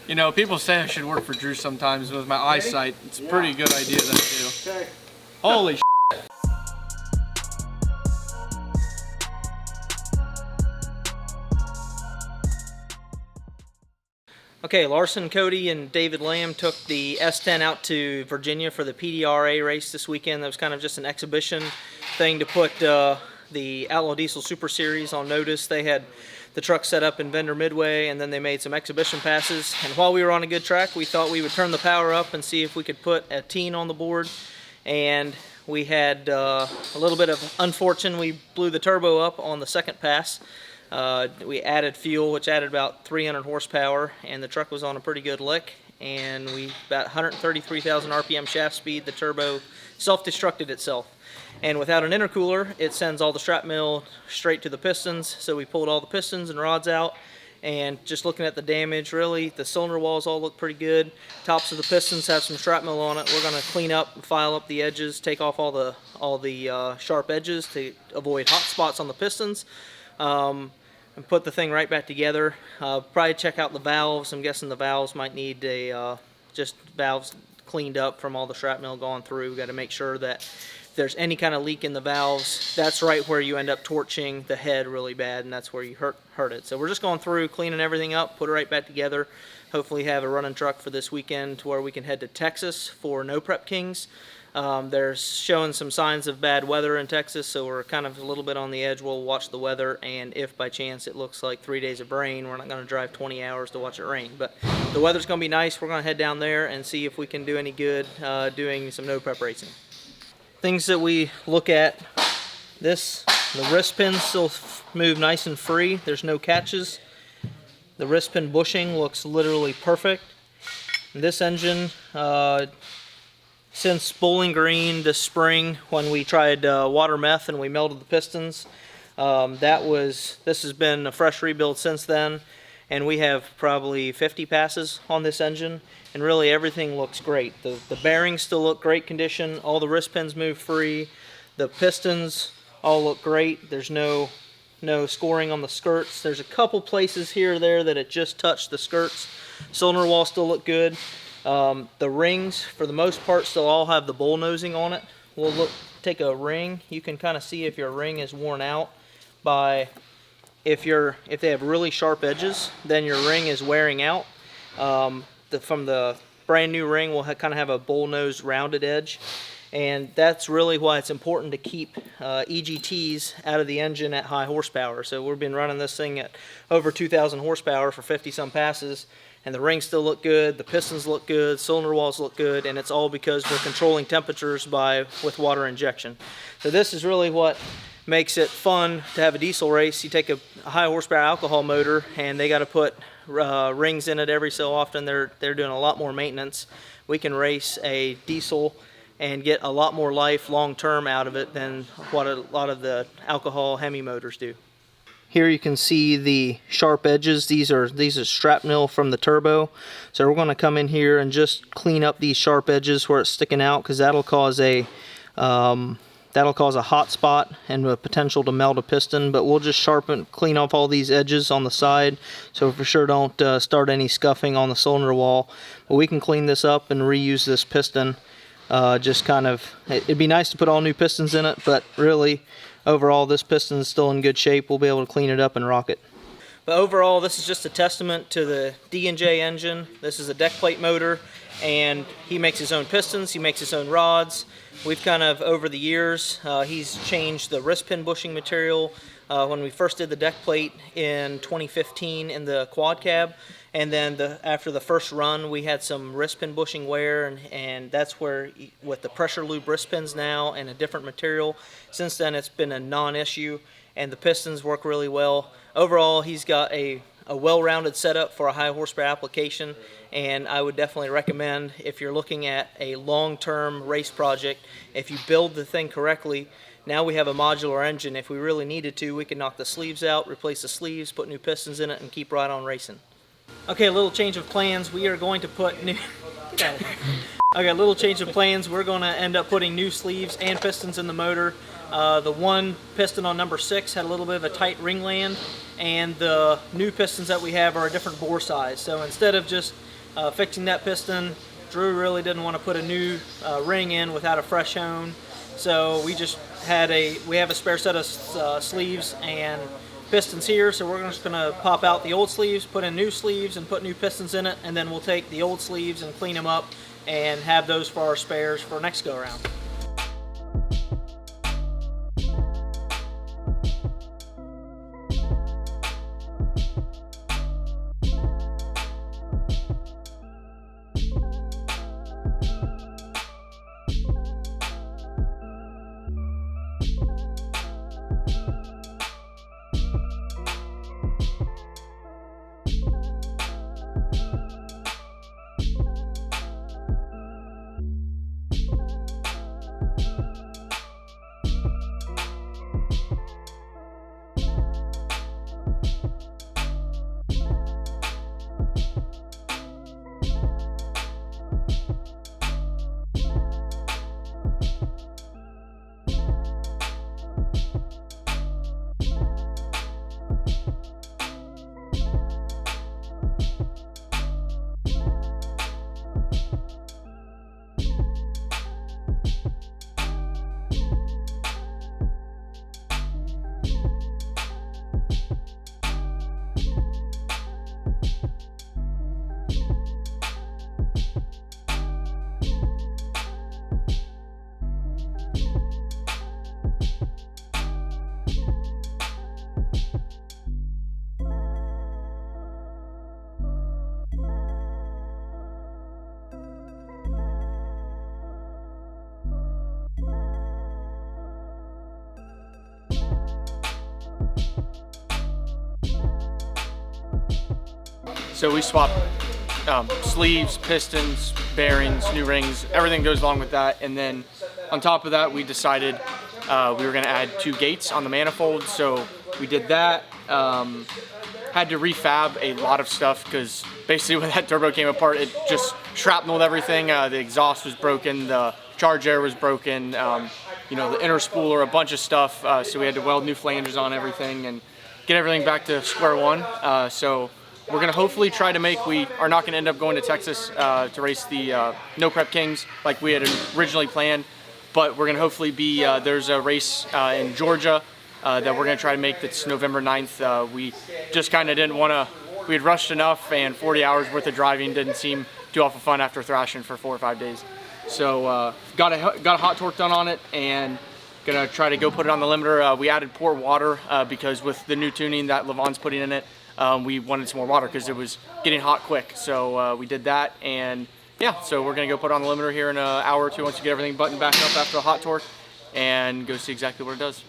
You know, people say I should work for Drew sometimes. With my eyesight, it's a pretty good idea that I do. Okay. Holy shit. Okay, Larson, Cody, and David Lamb took the S10 out to Virginia for the PDRA race this weekend. That was kind of just an exhibition thing to put the Outlaw Diesel Super Series on notice. They had the truck set up in Vendor Midway, and then they made some exhibition passes. And while we were on a good track, we thought we would turn the power up and see if we could put a teen on the board. And we had a little bit of unfortune. We blew the turbo up on the second pass. We added fuel, which added about 300 horsepower, and the truck was on a pretty good lick. And we about 133,000 RPM shaft speed. The turbo self-destructed itself. And without an intercooler, it sends all the shrapnel straight to the pistons. So we pulled all the pistons and rods out, and just looking at the damage, really, the cylinder walls all look pretty good. Tops of the pistons have some shrapnel on it. We're going to clean up and file up the edges, take off all the sharp edges to avoid hot spots on the pistons, and put the thing right back together. Probably check out the valves. I'm guessing the valves might need just valves cleaned up from all the shrapnel gone through. We've got to make sure that if there's any kind of leak in the valves, that's right where you end up torching the head really bad, and that's where you hurt it. So we're just going through, cleaning everything up, put it right back together. Hopefully have a running truck for this weekend to where we can head to Texas for No Prep Kings. There's showing some signs of bad weather in Texas, so we're kind of a little bit on the edge. We'll watch the weather, and if by chance it looks like 3 days of rain, we're not going to drive 20 hours to watch it rain. But the weather's going to be nice. We're going to head down there and see if we can do any good doing some no prep racing. Things that we look at, the wrist pins still move nice and free. There's no catches. The wrist pin bushing looks literally perfect. And this engine, since Bowling Green this spring when we tried water meth and we melted the pistons, this has been a fresh rebuild since then, and we have probably 50 passes on this engine, and really everything looks great. The bearings still look great condition, all the wrist pins move free, the pistons all look great. There's no scoring on the skirts. There's a couple places here or there that it just touched the skirts. Cylinder walls still look good. The rings, for the most part, still all have the bull nosing on it. We'll take a ring. You can kind of see if your ring is worn out by if they have really sharp edges, then your ring is wearing out. From the brand new ring, we'll kind of have a bull nose rounded edge, and that's really why it's important to keep EGTs out of the engine at high horsepower. So we've been running this thing at over 2,000 horsepower for 50 some passes. And the rings still look good, the pistons look good, cylinder walls look good, and it's all because we're controlling temperatures with water injection. So this is really what makes it fun to have a diesel race. You take a high horsepower alcohol motor, and they got to put rings in it every so often. They're doing a lot more maintenance. We can race a diesel and get a lot more life long term out of it than what a lot of the alcohol Hemi motors do. Here you can see the sharp edges. These are shrapnel from the turbo. So we're going to come in here and just clean up these sharp edges where it's sticking out, because that'll cause a hot spot and a potential to melt a piston. But we'll just clean off all these edges on the side, so for sure don't start any scuffing on the cylinder wall. But we can clean this up and reuse this piston. It'd be nice to put all new pistons in it, but really, overall, this piston is still in good shape. We'll be able to clean it up and rock it. But overall, this is just a testament to the D&J engine. This is a deck plate motor, and he makes his own pistons, he makes his own rods. We've kind of, over the years, he's changed the wrist pin bushing material. When we first did the deck plate in 2015 in the quad cab, and then after the first run, we had some wrist pin bushing wear, and that's where, with the pressure lube wrist pins now and a different material, since then it's been a non-issue, and the pistons work really well. Overall, he's got a well-rounded setup for a high horsepower application, and I would definitely recommend, if you're looking at a long-term race project, if you build the thing correctly. Now we have a modular engine. If we really needed to, we could knock the sleeves out, replace the sleeves, put new pistons in it, and keep right on racing. Okay, a little change of plans. We are going to put new... Okay, a little change of plans. We're going to end up putting new sleeves and pistons in the motor. The one piston on number 6 had a little bit of a tight ring land, and the new pistons that we have are a different bore size. So instead of just fixing that piston. Drew really didn't want to put a new ring in without a fresh hone, so we just had we have a spare set of sleeves and pistons here, so we're just going to pop out the old sleeves, put in new sleeves, and put new pistons in it, and then we'll take the old sleeves and clean them up and have those for our spares for next go around. So we swapped sleeves, pistons, bearings, new rings, everything goes along with that. And then on top of that, we decided we were gonna add 2 gates on the manifold. So we did that. Had to refab a lot of stuff because basically when that turbo came apart, it just shrapneled everything. The exhaust was broken, the charge air was broken, you know, the inner spooler, a bunch of stuff. So we had to weld new flanges on everything and get everything back to square one. So we're gonna hopefully try to we are not gonna end up going to Texas to race the No Prep Kings like we had originally planned, but we're gonna hopefully be, there's a race in Georgia that we're gonna try to make that's November 9th. We just kinda didn't wanna, we had rushed enough and 40 hours worth of driving didn't seem too awful fun after thrashing for 4 or 5 days. So got a hot torque done on it and gonna try to go put it on the limiter. We added pour water because with the new tuning that Levon's putting in it, we wanted some more water because it was getting hot quick. So we did that, and yeah, so we're gonna go put it on the limiter here in an hour or two once you get everything buttoned back up after the hot torque and go see exactly what it does.